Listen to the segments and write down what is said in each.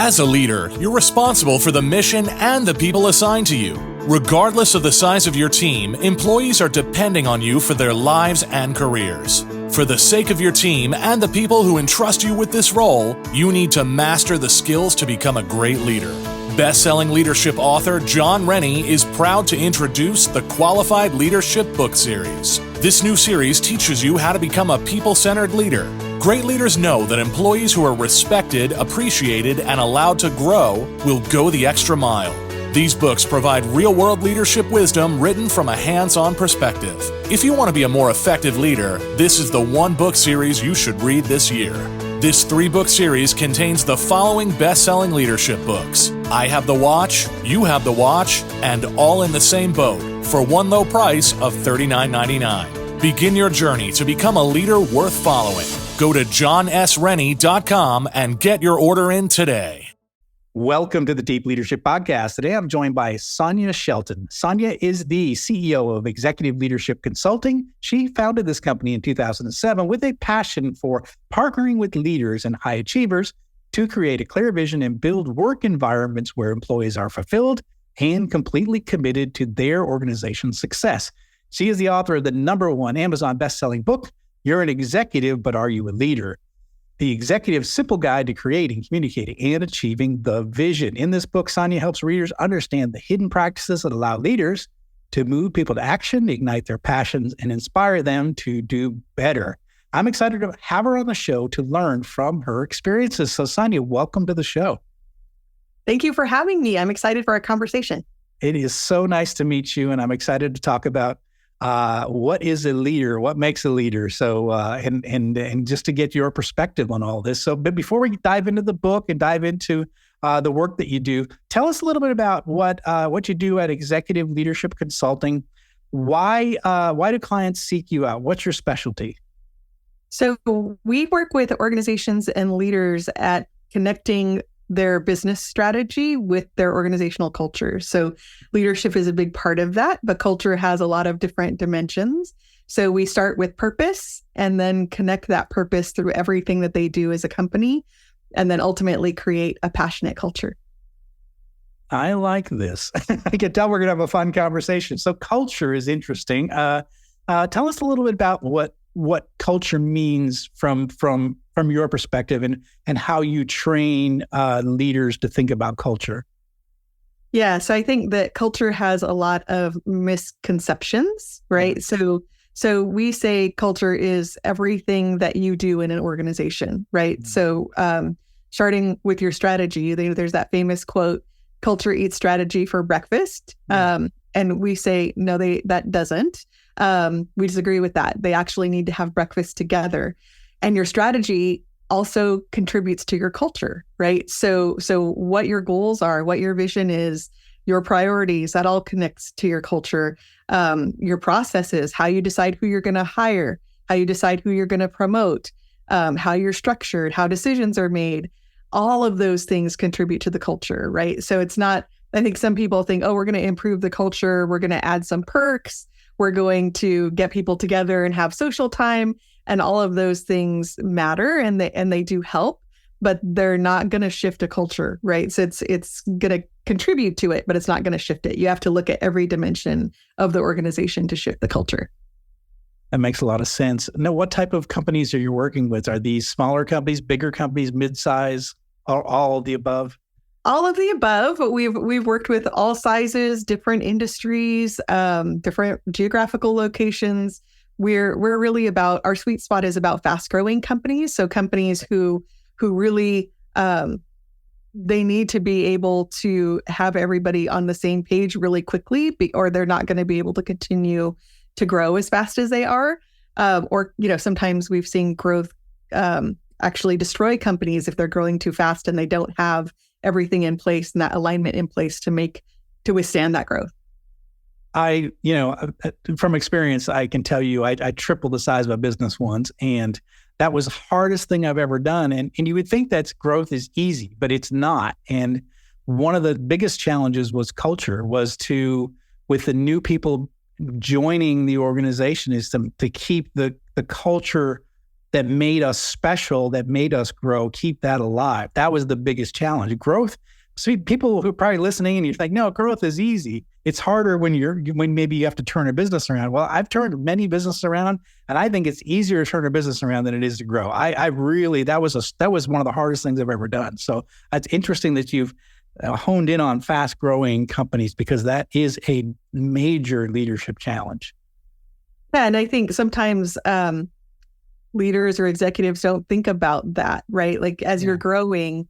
As a leader, you're responsible for the mission and the people assigned to you. Regardless of the size of your team, employees are depending on you for their lives and careers. For the sake of your team and the people who entrust you with this role, you need to master the skills to become a great leader. Best-selling leadership author John Rennie is proud to introduce the Qualified Leadership Book Series. This new series teaches you how to become a people-centered leader. Great leaders know that employees who are respected, appreciated, and allowed to grow will go the extra mile. These books provide real-world leadership wisdom written from a hands-on perspective. If you want to be a more effective leader, this is the one book series you should read this year. This 3-book series contains the following best-selling leadership books: I Have the Watch, You Have the Watch, and All in the Same Boat for one low price of $39.99. Begin your journey to become a leader worth following. Go to johnsrennie.com and get your order in today. Welcome to the Deep Leadership Podcast. Today I'm joined by Sonya Shelton. Sonya is the CEO of Executive Leadership Consulting. She founded this company in 2007 with a passion for partnering with leaders and high achievers to create a clear vision and build work environments where employees are fulfilled and completely committed to their organization's success. She is the author of the #1 Amazon best-selling book, You're an Executive, but Are You a Leader? The Executive's Simple Guide to Creating, Communicating, and Achieving the Vision. In this book, Sonya helps readers understand the hidden practices that allow leaders to move people to action, ignite their passions, and inspire them to do better. I'm excited to have her on the show to learn from her experiences. So Sonya, welcome to the show. Thank you for having me. I'm excited for our conversation. It is so nice to meet you, and I'm excited to talk about what is a leader, what makes a leader. So, and just to get your perspective on all this. So, but before we dive into the book and dive into the work that you do, tell us a little bit about what you do at Executive Leadership Consulting. Why do clients seek you out? What's your specialty? So we work with organizations and leaders at connecting their business strategy with their organizational culture. So leadership is a big part of that, but culture has a lot of different dimensions. So we start with purpose and then connect that purpose through everything that they do as a company, and then ultimately create a passionate culture. I like this. I can tell we're going to have a fun conversation. So culture is interesting. Tell us a little bit about what culture means from your perspective and how you train leaders to think about culture. Yeah, so I think that culture has a lot of misconceptions, right? Mm-hmm. So we say culture is everything that you do in an organization, right? Mm-hmm. So starting with your strategy, there's that famous quote, "Culture eats strategy for breakfast." Mm-hmm. And we say, no, that doesn't. We disagree with that. They actually need to have breakfast together. And your strategy also contributes to your culture, right? So what your goals are, what your vision is, your priorities, that all connects to your culture. Your processes, how you decide who you're going to hire, how you decide who you're going to promote, how you're structured, how decisions are made. All of those things contribute to the culture, right? So it's not, I think some people think, oh, we're going to improve the culture. We're going to add some perks. We're going to get people together and have social time. And all of those things matter and they do help, but they're not going to shift a culture, right? So it's going to contribute to it, but it's not going to shift it. You have to look at every dimension of the organization to shift the culture. That makes a lot of sense. Now, what type of companies are you working with? Are these smaller companies, bigger companies, mid-size, or all of the above? All of the above. We've worked with all sizes, different industries, different geographical locations. We're really about, our sweet spot is about fast growing companies. So companies who really, they need to be able to have everybody on the same page really quickly, or they're not going to be able to continue to grow as fast as they are. Or, sometimes we've seen growth actually destroy companies if they're growing too fast and they don't have everything in place and that alignment in place to withstand that growth. From experience, I can tell you, I tripled the size of a business once, and that was the hardest thing I've ever done. And you would think that growth is easy, but it's not. And one of the biggest challenges was culture, with the new people joining the organization, is to keep the culture that made us special, that made us grow, keep that alive. That was the biggest challenge. Growth. See, people who are probably listening and you're like, no, growth is easy. It's harder when maybe you have to turn a business around. Well, I've turned many businesses around, and I think it's easier to turn a business around than it is to grow. That was one of the hardest things I've ever done. So it's interesting that you've honed in on fast growing companies, because that is a major leadership challenge. Yeah, and I think sometimes leaders or executives don't think about that, right? Like as you're growing,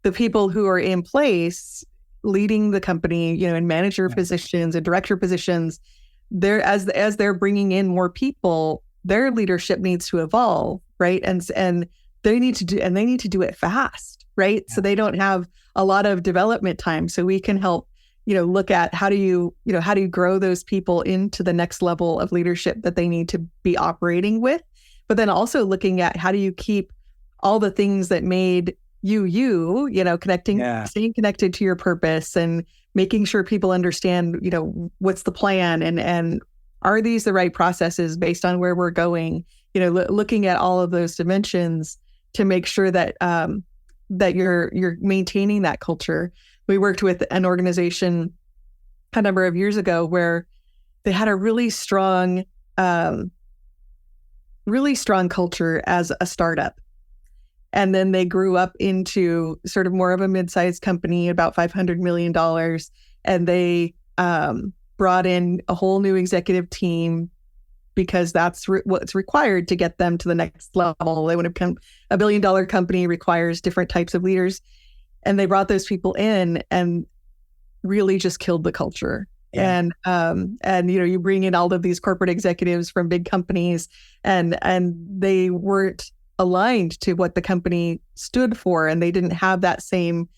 the people who are in place leading the company, in manager positions and director positions, as they're bringing in more people, their leadership needs to evolve, right? And they need to do it fast, right? Yeah. So they don't have a lot of development time. So we can help, look at how do you grow those people into the next level of leadership that they need to be operating with, but then also looking at how do you keep all the things that made staying connected to your purpose and making sure people understand, what's the plan and are these the right processes based on where we're going, looking at all of those dimensions to make sure that, that you're maintaining that culture. We worked with an organization a number of years ago where they had a really strong culture as a startup. And then they grew up into sort of more of a mid-sized company, about $500 million. And they brought in a whole new executive team because that's what's required to get them to the next level. They would have come, a $1 billion company requires different types of leaders. And they brought those people in and really just killed the culture. Yeah. And you bring in all of these corporate executives from big companies and they weren't aligned to what the company stood for, and they didn't have that same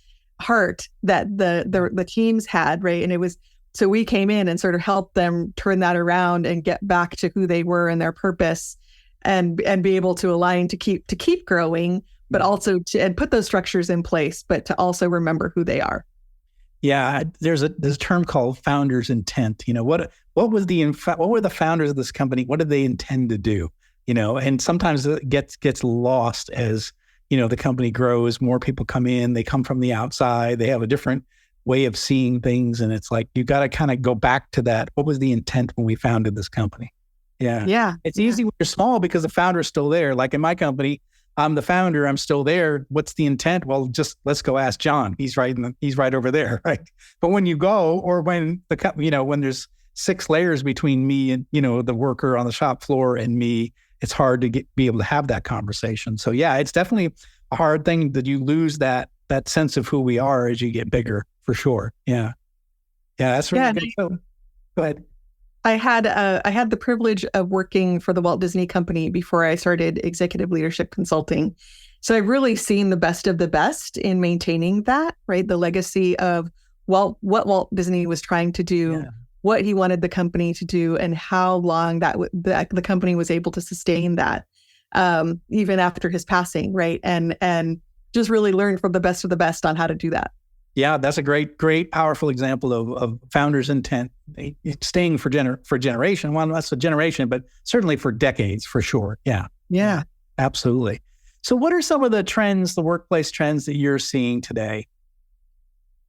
heart that the teams had, right? And so we came in and sort of helped them turn that around and get back to who they were and their purpose, and be able to align to keep growing, but also and put those structures in place, but to also remember who they are. Yeah, there's a term called founder's intent. What were the founders of this company? What did they intend to do? And sometimes it gets lost as, the company grows, more people come in, they come from the outside, they have a different way of seeing things. And it's like, you got to kind of go back to that. What was the intent when we founded this company? Yeah. Yeah. It's easy when you're small because the founder is still there. Like in my company, I'm the founder, I'm still there. What's the intent? Well, just let's go ask John. He's right over there. Right. But when you go, or when when there's 6 layers between me and, the worker on the shop floor and me, it's hard to be able to have that conversation. So yeah, it's definitely a hard thing that you lose that sense of who we are as you get bigger, for sure. Yeah. Yeah, that's really good. So, go ahead. I had the privilege of working for the Walt Disney Company before I started executive leadership consulting. So I've really seen the best of the best in maintaining that, right? The legacy of what Walt Disney was trying to do, what he wanted the company to do, and how long the company was able to sustain that, even after his passing, right? And just really learned from the best of the best on how to do that. Yeah, that's a great, powerful example of founder's intent, staying for generation. Well, that's a generation, but certainly for decades, for sure. Yeah. Yeah, absolutely. So what are some of the trends, the workplace trends that you're seeing today?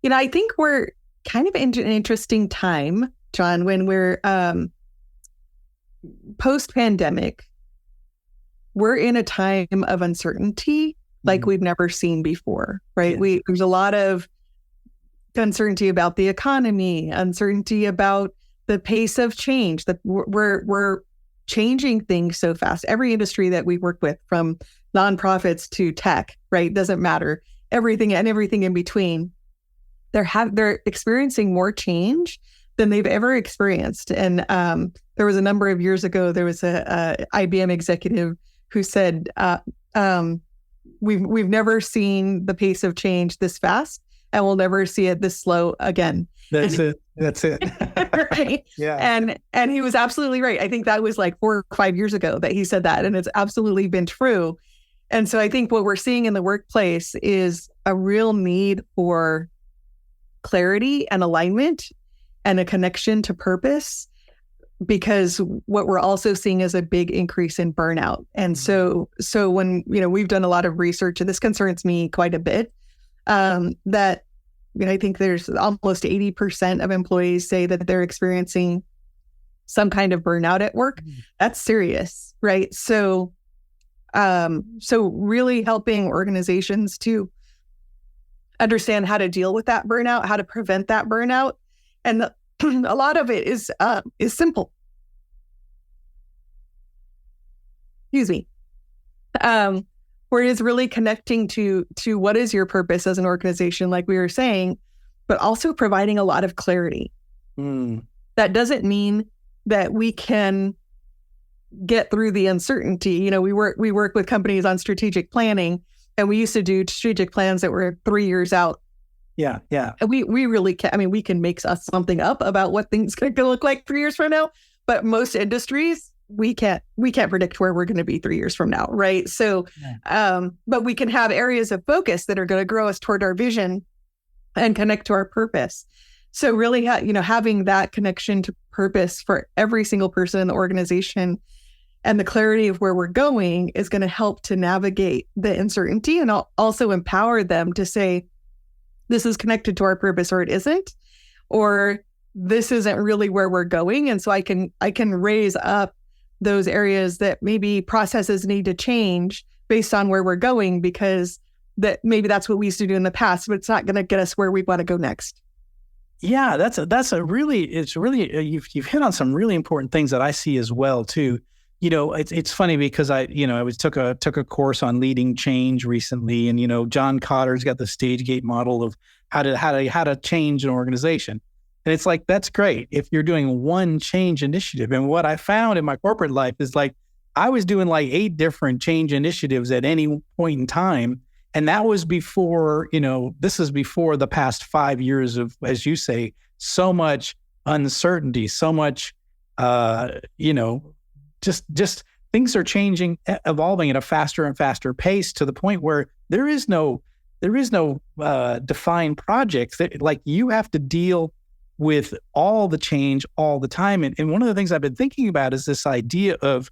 I think we're kind of in an interesting time, John, when we're post-pandemic. We're in a time of uncertainty like we've never seen before, right? Yeah. There's a lot of uncertainty about the economy, uncertainty about the pace of change, that we're changing things so fast. Every industry that we work with, from nonprofits to tech, right? Doesn't matter. Everything in between. They're experiencing more change than they've ever experienced. And there was a number of years ago, there was a IBM executive who said, we've never seen the pace of change this fast, and we'll never see it this slow again. That's it. Right. Yeah. And he was absolutely right. I think that was like 4 or 5 years ago that he said that, and it's absolutely been true. And so I think what we're seeing in the workplace is a real need for clarity and alignment and a connection to purpose, because what we're also seeing is a big increase in burnout. And so when, we've done a lot of research, and this concerns me quite a bit, that, I think there's almost 80% of employees say that they're experiencing some kind of burnout at work. That's serious, right? So really helping organizations to understand how to deal with that burnout, how to prevent that burnout. And a lot of it is simple. Excuse me. Where it is really connecting to what is your purpose as an organization, like we were saying, but also providing a lot of clarity. That doesn't mean that we can get through the uncertainty. We work with companies on strategic planning, and we used to do strategic plans that were 3 years out. Yeah. And we really can. We can make something up about what things going to look like 3 years from now, but most industries, we can't predict where we're going to be 3 years from now, right? So, but we can have areas of focus that are going to grow us toward our vision and connect to our purpose. So really, having that connection to purpose for every single person in the organization and the clarity of where we're going is going to help to navigate the uncertainty, and also empower them to say, this is connected to our purpose or it isn't, or this isn't really where we're going. And so I can raise up those areas that maybe processes need to change based on where we're going, because that maybe that's what we used to do in the past, but it's not going to get us where we want to go next. Yeah, you've hit on some really important things that I see as well too. It's funny because I took a course on leading change recently, and John Cotter's got the stage gate model of how to change an organization. And it's like, that's great if you're doing one change initiative. And what I found in my corporate life is like, I was doing like 8 different change initiatives at any point in time. And that was before, this is before the past 5 years of, as you say, so much uncertainty, so much, just things are changing, evolving at a faster and faster pace, to the point where there is no defined projects that, like, you have to deal with all the change all the time. And one of the things I've been thinking about is this idea of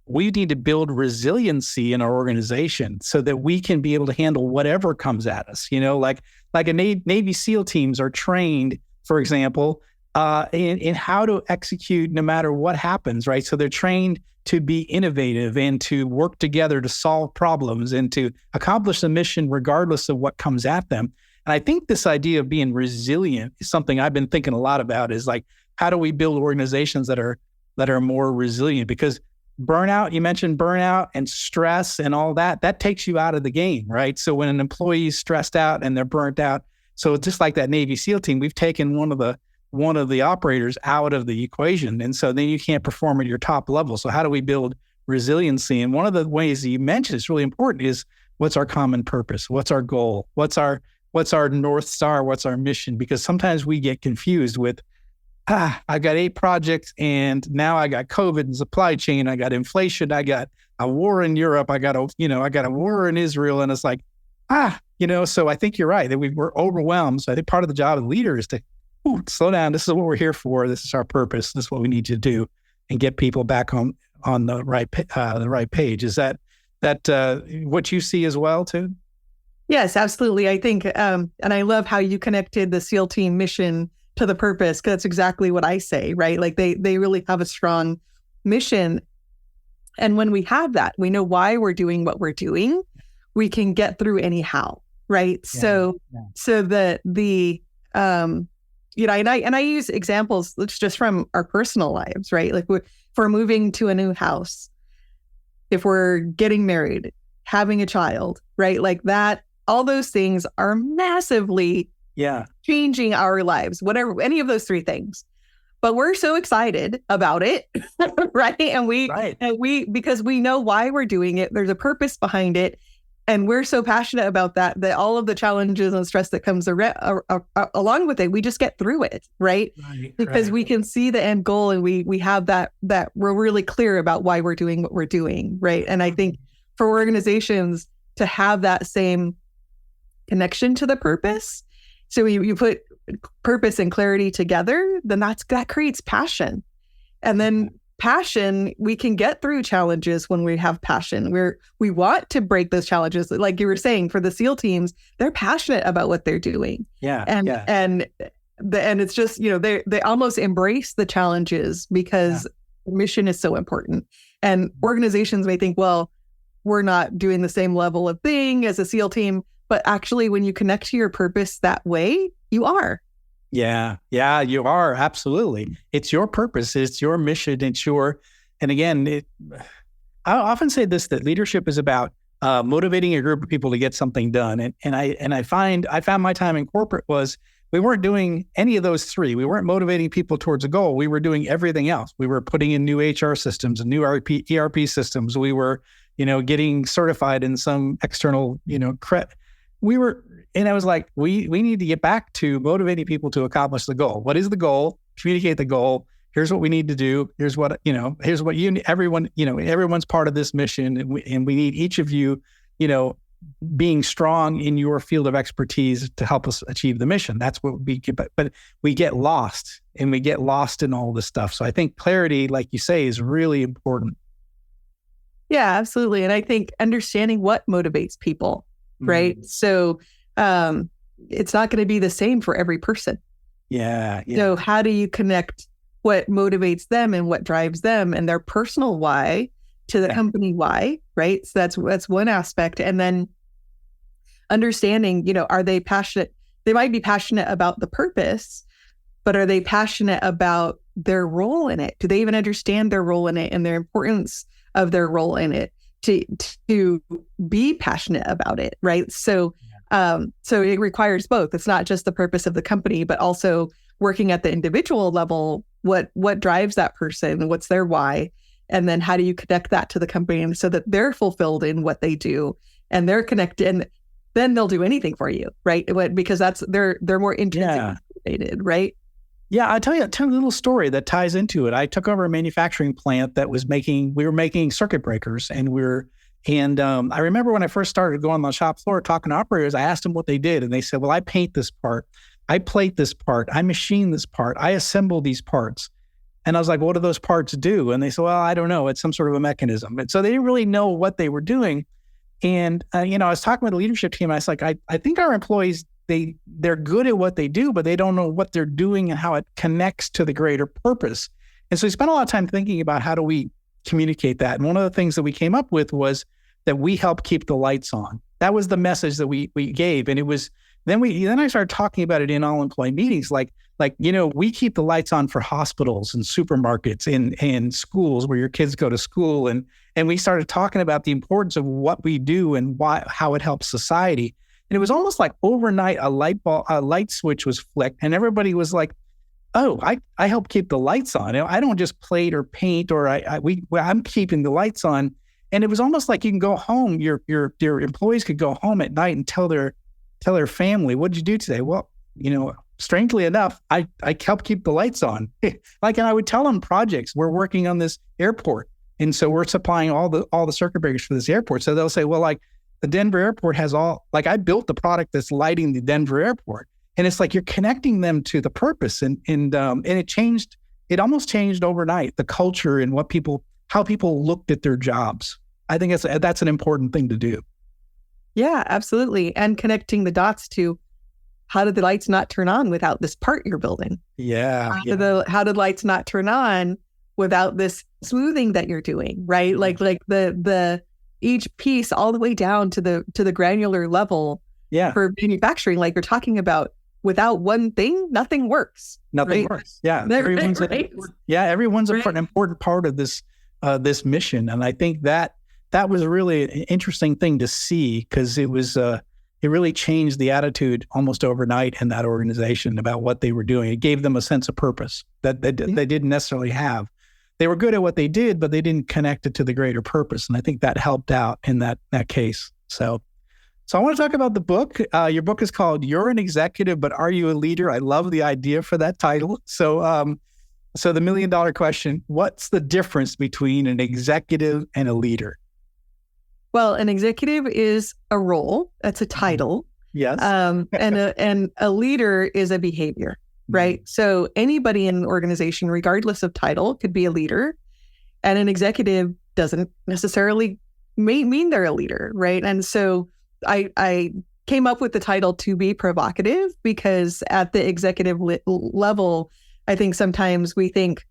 we need to build resiliency in our organization so that we can be able to handle whatever comes at us. Like a Navy SEAL teams are trained, for example, in how to execute no matter what happens, right? So they're trained to be innovative and to work together to solve problems and to accomplish the mission regardless of what comes at them. And I think this idea of being resilient is something I've been thinking a lot about, is like, how do we build organizations that are more resilient? Because burnout, you mentioned burnout and stress and all that takes you out of the game, right? So when an employee is stressed out and they're burnt out, so just like that Navy SEAL team, we've taken one of the operators out of the equation. And so then you can't perform at your top level. So how do we build resiliency? And one of the ways that you mentioned is really important is, what's our common purpose? What's our goal? What's our North Star? What's our mission? Because sometimes we get confused with, I got 8 projects and now I got COVID and supply chain. I got inflation. I got a war in Europe. I got a war in Israel. And it's like, so I think you're right that we're overwhelmed. So I think part of the job of the leader is to slow down. This is what we're here for. This is our purpose. This is what we need you to do, and get people back on the right page. Is that what you see as well too? Yes, absolutely. I think, and I love how you connected the SEAL team mission to the purpose, because that's exactly what I say, right? Like they really have a strong mission. And when we have that, we know why we're doing what we're doing, we can get through anyhow, right? Yeah, so and I use examples just from our personal lives, right? Like if we're moving to a new house, if we're getting married, having a child, right? Like that, all those things are massively changing our lives, whatever, any of those 3 things. But we're so excited about it, right? And we, because we know why we're doing it, there's a purpose behind it. And we're so passionate about that all of the challenges and stress that comes along with it, we just get through it, right? Because we can see the end goal, and we have that we're really clear about why we're doing what we're doing, right? And I think for organizations to have that same connection to the purpose, so you put purpose and clarity together, then that creates passion. And then passion, we can get through challenges when we have passion. We want to break those challenges. Like you were saying, for the SEAL teams, they're passionate about what they're doing. And it's just, they almost embrace the challenges because the mission is so important. And organizations may think, well, we're not doing the same level of thing as a SEAL team, but actually when you connect to your purpose that way, you are. Yeah, you are. Absolutely. It's your purpose. It's your mission. And again, I often say this, that leadership is about motivating a group of people to get something done. And I found my time in corporate was we weren't doing any of those three. We weren't motivating people towards a goal. We were doing everything else. We were putting in new HR systems and new ERP systems. We were, getting certified in some external, and I was like, we need to get back to motivating people to accomplish the goal. What is the goal? Communicate the goal. Here's what we need to do. Here's what everyone's part of this mission. And we need each of you, being strong in your field of expertise to help us achieve the mission. That's what but we get lost in all this stuff. So I think clarity, like you say, is really important. Yeah, absolutely. And I think understanding what motivates people, right? So it's not going to be the same for every person. Yeah. So how do you connect what motivates them and what drives them and their personal why to the company why, right? So that's one aspect. And then understanding, are they passionate? They might be passionate about the purpose, but are they passionate about their role in it? Do they even understand their role in it and their importance of their role in it to be passionate about it, right? So it requires both. It's not just the purpose of the company, but also working at the individual level. What drives that person? What's their why? And then how do you connect that to the company so that they're fulfilled in what they do and they're connected, and then they'll do anything for you, right? Because they're more intrinsically motivated, right? Yeah, I'll tell you a little story that ties into it. I took over a manufacturing plant that we were making circuit breakers, and I remember when I first started going on the shop floor talking to operators, I asked them what they did, and they said, well, I paint this part, I plate this part, I machine this part, I assemble these parts. And I was like, what do those parts do? And they said, well, I don't know. It's some sort of a mechanism. And so they didn't really know what they were doing. And, I was talking with the leadership team. I was like, I think our employees, they're good at what they do, but they don't know what they're doing and how it connects to the greater purpose. And so we spent a lot of time thinking about how do we communicate that. And one of the things that we came up with was that we help keep the lights on. That was the message that we gave. And it was, then I started talking about it in all employee meetings, like, we keep the lights on for hospitals and supermarkets and schools where your kids go to school. And we started talking about the importance of what we do and how it helps society. And it was almost like overnight, a light switch was flicked, and everybody was like, "Oh, I help keep the lights on. I don't just plate or paint, or I'm keeping the lights on." And it was almost like you can go home. Your employees could go home at night and tell their family, "What did you do today?" Well, strangely enough, I help keep the lights on. And I would tell them projects. We're working on this airport, and so we're supplying all the circuit breakers for this airport. So they'll say, well, the Denver airport has I built the product that's lighting the Denver airport. And it's like you're connecting them to the purpose. And it almost changed overnight, the culture and how people looked at their jobs. I think that's an important thing to do. Yeah, absolutely. And connecting the dots to how did the lights not turn on without this part you're building? Yeah. How did lights not turn on without this smoothing that you're doing, right? Like the each piece all the way down to the granular level for manufacturing, like you're talking about, without one thing, nothing works. Nothing works. Yeah. Everyone's an important part of this mission. And I think that was a really interesting thing to see, because it really changed the attitude almost overnight in that organization about what they were doing. It gave them a sense of purpose that they didn't necessarily have. They were good at what they did, but they didn't connect it to the greater purpose. And I think that helped out in that case. So I want to talk about the book. Your book is called You're an Executive, But Are You a Leader? I love the idea for that title. So the $1 million question, what's the difference between an executive and a leader? Well, an executive is a role. That's a title. Yes. And a leader is a behavior. right? So anybody in an organization, regardless of title, could be a leader, and an executive doesn't necessarily mean they're a leader, right? And so I came up with the title to be provocative, because at the executive level, I think sometimes we think,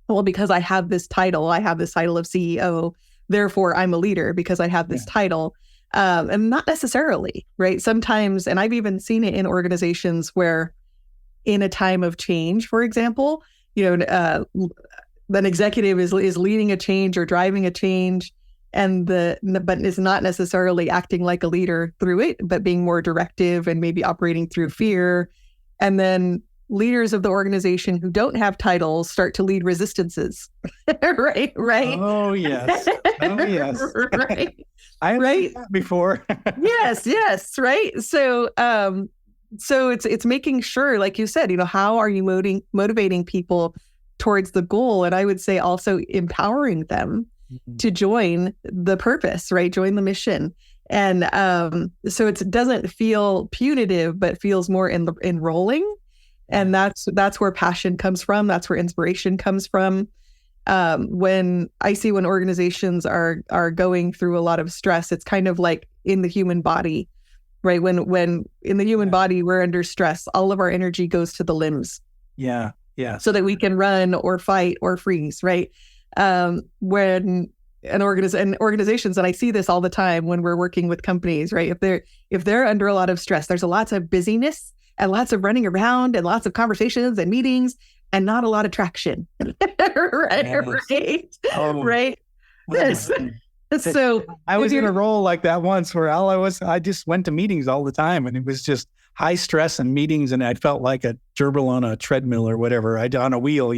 well, because I have this title of CEO, therefore I'm a leader because I have this title. And not necessarily, right? Sometimes, and I've even seen it in organizations where in a time of change, for example, an executive is leading a change or driving a change, but is not necessarily acting like a leader through it, but being more directive and maybe operating through fear. And then leaders of the organization who don't have titles start to lead resistances. Right. Oh yes. Right. I have seen that before. Yes. Right. So it's making sure, like you said, how are you motivating people towards the goal? And I would say also empowering them to join the purpose, right? Join the mission. And so it doesn't feel punitive, but feels more enrolling. And that's where passion comes from. That's where inspiration comes from. When organizations are going through a lot of stress, it's kind of like in the human body, right? When in the human body, we're under stress, all of our energy goes to the limbs. Yeah. So that we can run or fight or freeze, right? When organizations, and I see this all the time when we're working with companies, right? If they're under a lot of stress, there's a lots of busyness and lots of running around and lots of conversations and meetings and not a lot of traction. Right. Right. Yes. So I was in a role like that once where I just went to meetings all the time, and it was just high stress and meetings, and I felt like a gerbil on a treadmill or whatever, on a wheel,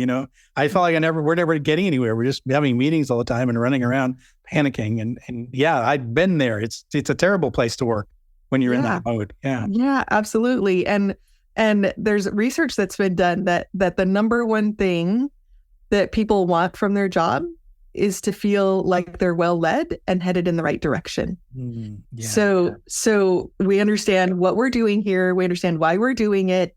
I felt like we're never getting anywhere. We're just having meetings all the time and running around panicking. And yeah, I'd been there. It's a terrible place to work when you're in that mode. Yeah. Yeah, absolutely. And there's research that's been done that the number one thing that people want from their job is to feel like they're well led and headed in the right direction. So we understand what we're doing here. We understand why we're doing it,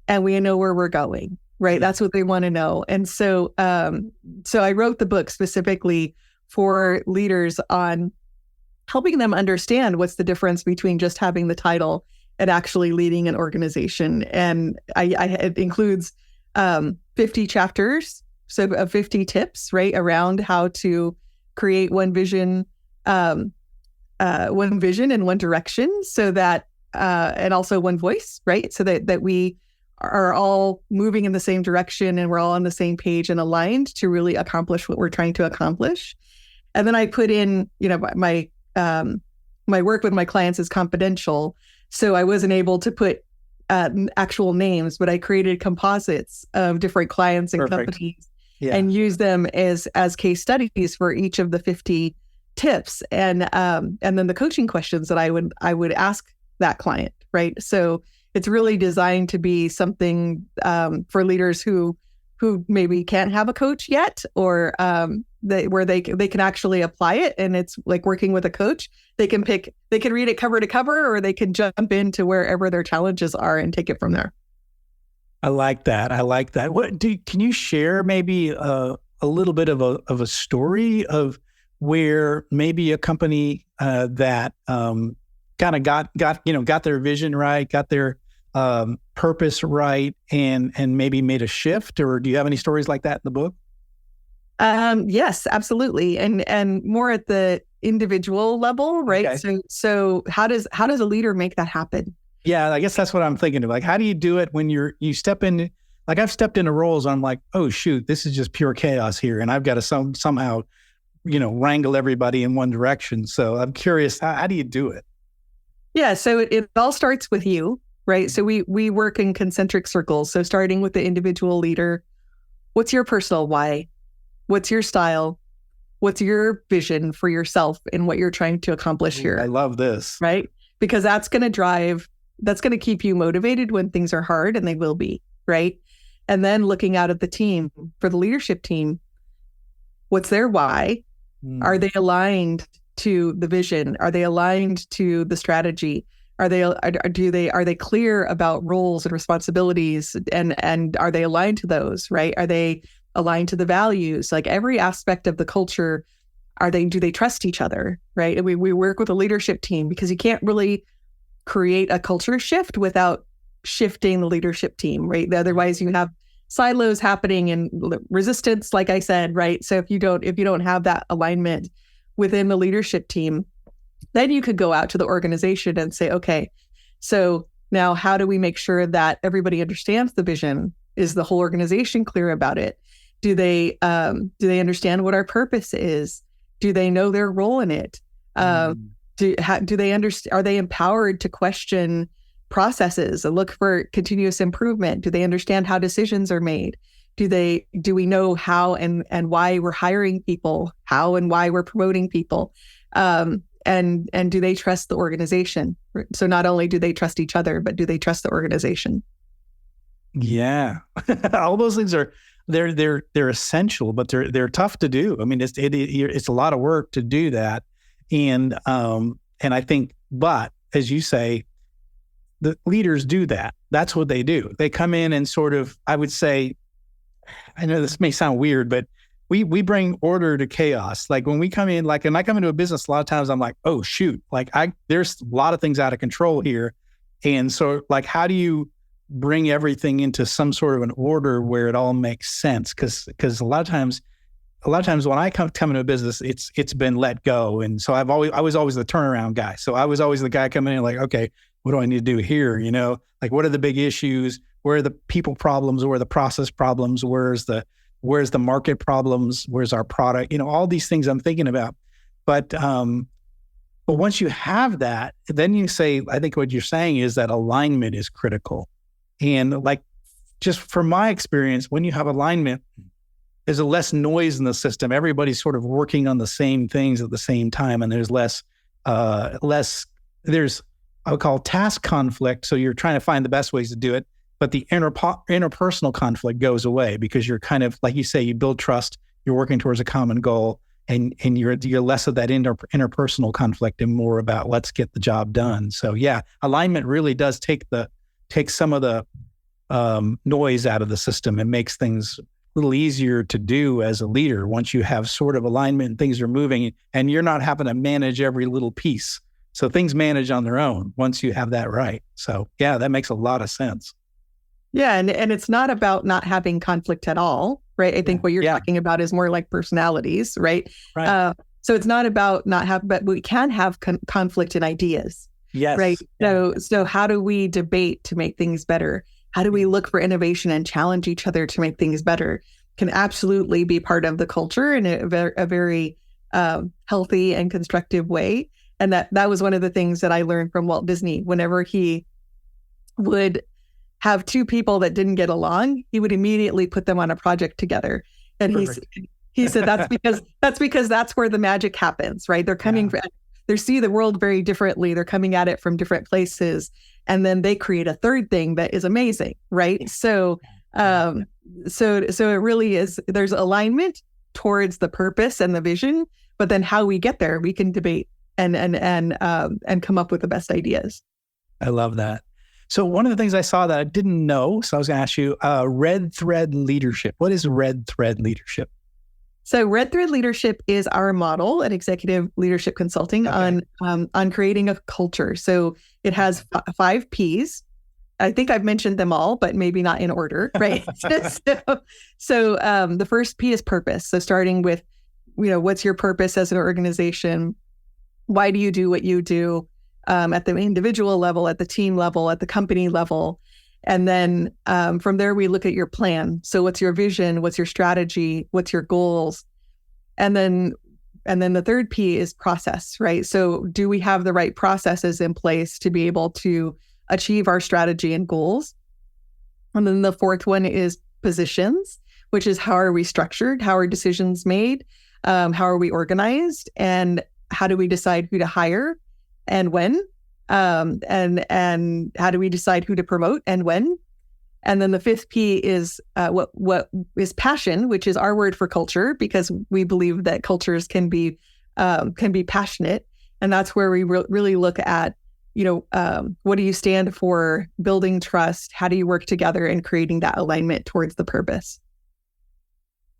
and we know where we're going, right? That's what they want to know. And so I wrote the book specifically for leaders on helping them understand what's the difference between just having the title and actually leading an organization. And it includes 50 chapters, so 50 tips, right, around how to create one vision and one direction, so that and also one voice, right, so that we are all moving in the same direction and we're all on the same page and aligned to really accomplish what we're trying to accomplish. And then I put in, my work with my clients is confidential, so I wasn't able to put actual names, but I created composites of different clients and companies and use them as case studies for each of the 50 tips, and then the coaching questions that I would ask that client, right? So it's really designed to be something for leaders who maybe can't have a coach yet, or where they can actually apply it, and it's like working with a coach. They can read it cover to cover, or they can jump into wherever their challenges are and take it from there. I like that. Can you share maybe a little bit of a story of where maybe a company that kind of got their vision right, got their purpose right, and maybe made a shift? Or do you have any stories like that in the book? Yes, absolutely. And more at the individual level, right? Okay. So how does a leader make that happen? Yeah, I guess that's what I'm thinking of. Like, how do you do it when you step in? Like, I've stepped into roles, I'm like, oh shoot, this is just pure chaos here, and I've got to somehow, wrangle everybody in one direction. So I'm curious, how do you do it? Yeah, so it all starts with you, right? So we work in concentric circles. So starting with the individual leader, what's your personal why? What's your style? What's your vision for yourself and what you're trying to accomplish here? I love this. Right? Because that's going to keep you motivated when things are hard, and they will be, right? And then looking out at the team, for the leadership team, what's their why? Are they aligned to the vision? Are they aligned to the strategy? Are they clear about roles and responsibilities, and are they aligned to those, right? Are they aligned to the values? Like every aspect of the culture, do they trust each other, right? And we work with a leadership team because you can't really create a culture shift without shifting the leadership team, right? Otherwise you have silos happening and resistance, like I said, right? So if you don't have that alignment within the leadership team, then you could go out to the organization and say, okay, so now how do we make sure that everybody understands the vision? Is the whole organization clear about it? Do they understand what our purpose is? Do they know their role in it? Do they understand? Are they empowered to question processes and look for continuous improvement? Do they understand how decisions are made? Do we know how and why we're hiring people? How and why we're promoting people? And do they trust the organization? So not only do they trust each other, but do they trust the organization? Yeah, all those things they're essential, but they're tough to do. I mean, it's a lot of work to do that, and I think, but as you say, the leaders do that. That's what they do. They come in and sort of, I would say, I know this may sound weird, but we bring order to chaos. Like when we come in, like, and I come into a business, a lot of times I'm like, oh shoot, like there's a lot of things out of control here. And so like, how do you bring everything into some sort of an order where it all makes sense? Because a lot of times when I come into a business, it's been let go. And so I was always the turnaround guy. So I was always the guy coming in like, okay, what do I need to do here? You know, like what are the big issues? Where are the people problems? Where are the process problems? Where's the market problems? Where's our product? You know, all these things I'm thinking about. But once you have that, then you say, I think what you're saying is that alignment is critical. And like, just from my experience, when you have alignment, there's a less noise in the system. Everybody's sort of working on the same things at the same time. And there's there's, I would call task conflict. So you're trying to find the best ways to do it. But the interpersonal conflict goes away because you're kind of, like you say, you build trust, you're working towards a common goal, and you're less of that interpersonal conflict and more about let's get the job done. So yeah, alignment really does take some of the noise out of the system and makes things a little easier to do as a leader once you have sort of alignment and things are moving and you're not having to manage every little piece. So things manage on their own once you have that right. So yeah, that makes a lot of sense. Yeah, and it's not about not having conflict at all, right? I think what you're talking about is more like personalities, right? Right. So it's not about not have, but we can have conflict in ideas. Yes. Right. So how do we debate to make things better? How do we look for innovation and challenge each other to make things better? Can absolutely be part of the culture in a very healthy and constructive way. And that was one of the things that I learned from Walt Disney. Whenever he would have two people that didn't get along, he would immediately put them on a project together. And he said that's because that's where the magic happens, right? They're coming from, they see the world very differently. They're coming at it from different places. And then they create a third thing that is amazing, right? So it really is, there's alignment towards the purpose and the vision, but then how we get there, we can debate and come up with the best ideas. I love that. So one of the things I saw that I didn't know, so I was going to ask you, red thread leadership. What is red thread leadership? So red thread leadership is our model at Executive Leadership Consulting on creating a culture. So it has 5 Ps. I think I've mentioned them all, but maybe not in order, right? So the first P is purpose. So starting with, what's your purpose as an organization? Why do you do what you do? At the individual level, at the team level, at the company level. And then from there, we look at your plan. So what's your vision? What's your strategy? What's your goals? And then the third P is process, right? So do we have the right processes in place to be able to achieve our strategy and goals? And then the fourth one is positions, which is how are we structured? How are decisions made? How are we organized? And how do we decide who to hire? And when, and how do we decide who to promote and when? And then the fifth P is what is passion, which is our word for culture, because we believe that cultures can be passionate, and that's where we really look at what do you stand for? Building trust. How do you work together and creating that alignment towards the purpose?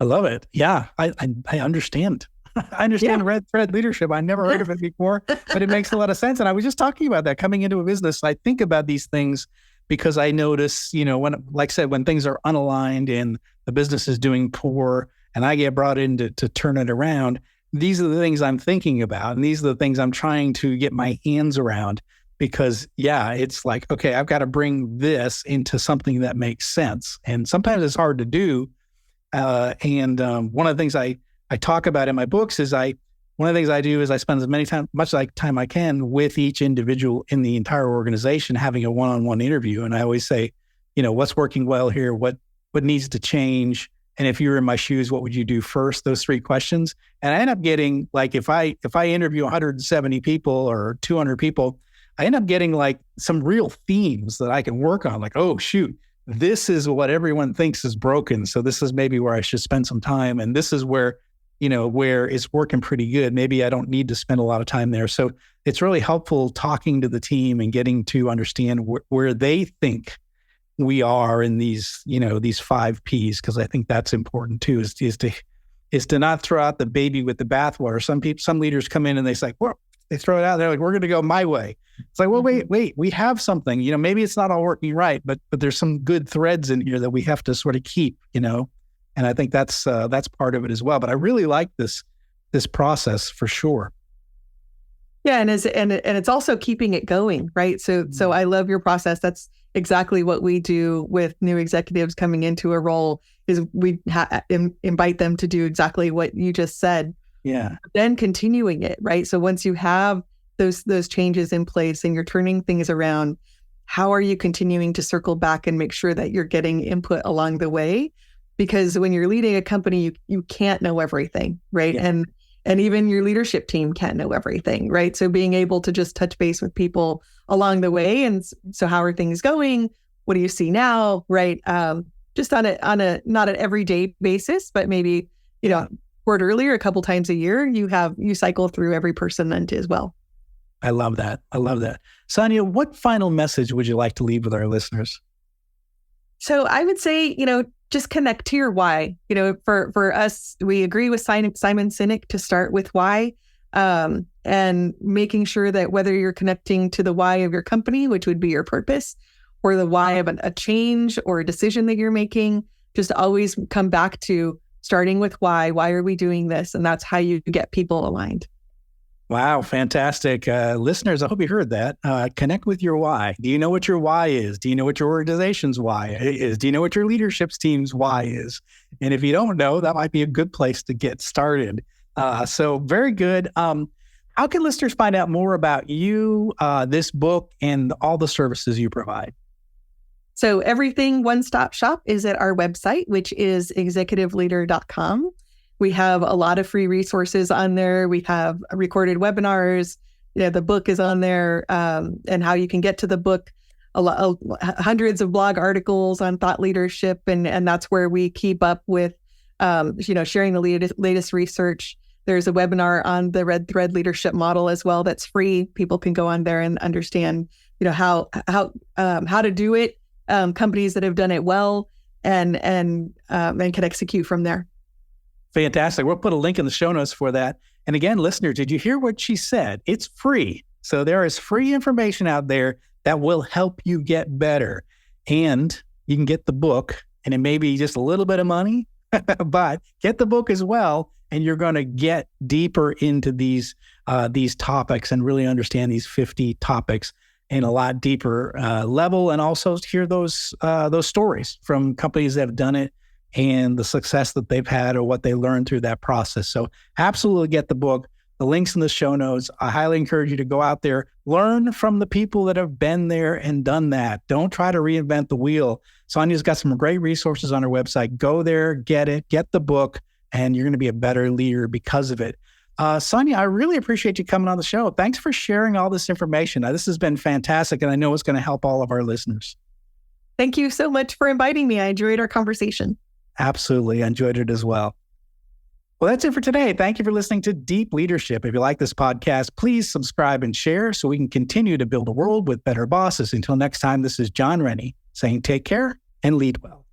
I love it. Yeah, I understand. I understand red thread leadership. I never heard of it before, but it makes a lot of sense. And I was just talking about that coming into a business. I think about these things because I notice, when, like I said, when things are unaligned and the business is doing poor and I get brought in to turn it around, these are the things I'm thinking about. And these are the things I'm trying to get my hands around because, it's like, okay, I've got to bring this into something that makes sense. And sometimes it's hard to do. One of the things I talk about in my books is one of the things I do is I spend much time I can with each individual in the entire organization, having a one-on-one interview. And I always say, what's working well here? What needs to change? And if you were in my shoes, what would you do first? Those 3 questions. And I end up getting like, if I interview 170 people or 200 people, I end up getting like some real themes that I can work on. Like, oh, shoot, this is what everyone thinks is broken. So this is maybe where I should spend some time. And this is where it's working pretty good. Maybe I don't need to spend a lot of time there. So it's really helpful talking to the team and getting to understand where they think we are in these 5 Ps, because I think that's important too, is to not throw out the baby with the bathwater. Some leaders come in and they say, well, they throw it out. They're like, we're going to go my way. It's like, well, wait, we have something, maybe it's not all working right, but there's some good threads in here that we have to sort of keep, and I think that's part of it as well. But I really like this process for sure. Yeah, and it's also keeping it going, right? So I love your process. That's exactly what we do with new executives coming into a role. Is we invite them to do exactly what you just said. Yeah. Then continuing it, right? So once you have those changes in place and you're turning things around, how are you continuing to circle back and make sure that you're getting input along the way? Because when you're leading a company, you can't know everything, right? Yeah. And even your leadership team can't know everything, right? So being able to just touch base with people along the way, and so how are things going? What do you see now, right? Just on a not an everyday basis, but maybe quarterly or a couple times a year, you cycle through every person then as well. I love that. Sonya, what final message would you like to leave with our listeners? So I would say, just connect to your why. For us, we agree with Simon Sinek to start with why, and making sure that whether you're connecting to the why of your company, which would be your purpose, or the why of a change or a decision that you're making, just always come back to starting with why. Why are we doing this? And that's how you get people aligned. Wow, fantastic. Listeners, I hope you heard that. Connect with your why. Do you know what your why is? Do you know what your organization's why is? Do you know what your leadership team's why is? And if you don't know, that might be a good place to get started. So very good. How can listeners find out more about you, this book, and all the services you provide? So everything one-stop shop is at our website, which is executiveleader.com. We have a lot of free resources on there. We have recorded webinars. The book is on there, and how you can get to the book. Hundreds of blog articles on thought leadership, and that's where we keep up with, sharing the latest research. There's a webinar on the Red Thread leadership model as well. That's free. People can go on there and understand, how to do it. Companies that have done it well and can execute from there. Fantastic. We'll put a link in the show notes for that. And again, listeners, did you hear what she said? It's free. So there is free information out there that will help you get better. And you can get the book, and it may be just a little bit of money, but get the book as well. And you're going to get deeper into these topics and really understand these 50 topics in a lot deeper level, and also hear those stories from companies that have done it and the success that they've had or what they learned through that process. So absolutely get the book. The link's in the show notes. I highly encourage you to go out there, learn from the people that have been there and done that. Don't try to reinvent the wheel. Sonya's got some great resources on her website. Go there, get it, get the book, and you're going to be a better leader because of it. Sonya, I really appreciate you coming on the show. Thanks for sharing all this information. This has been fantastic, and I know it's going to help all of our listeners. Thank you so much for inviting me. I enjoyed our conversation. Absolutely. I enjoyed it as well. Well, that's it for today. Thank you for listening to Deep Leadership. If you like this podcast, please subscribe and share so we can continue to build a world with better bosses. Until next time, this is John Rennie saying take care and lead well.